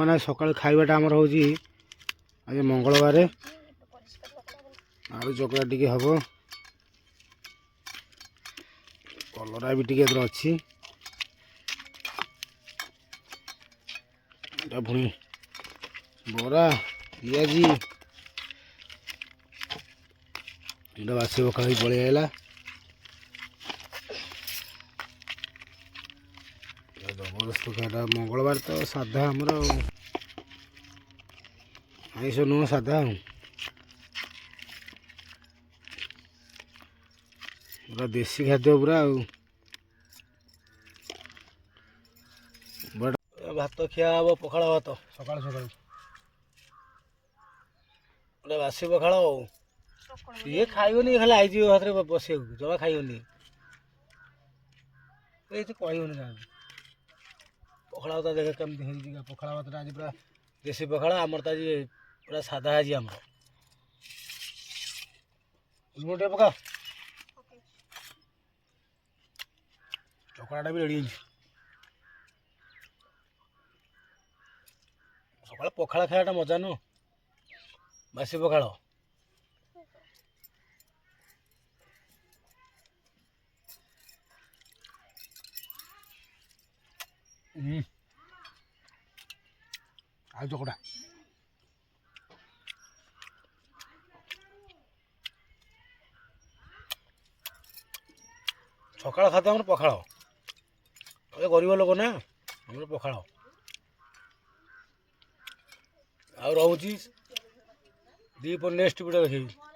ना सकाल खाइबाटा आमर हूँ आज मंगलवार आलू चकड़ा टी हम कलरा भी टी अच्छी पुणी बरा पियाजी बासी पखाड़ पलि आला जबरदस्त खाटा मंगलवार तो साधा आमर आईस नुह साधा पूरा देसी खाद्य पूरा भात खिया हम पखाड़ भात सका सका बासी पखाड़ ये खाइबनी खाली आई हाथ में बस जमा खाइबनी ये कहनी क्या पखाड़ भात देखे कमी पखाड़ भात आज पूरा देसी पखाड़ आमर तो आज पूरा साधा आज आम लुण टे पका चकड़ाटा भी रेडी सका पखाड़ खाया मजा नु बासी पखाड़ आलू चकड़ा सकाल खाते आम पखाड़ गरीब लोक ना आम पखाड़ आ रोची दी नेक्स्ट वीडियो देखी।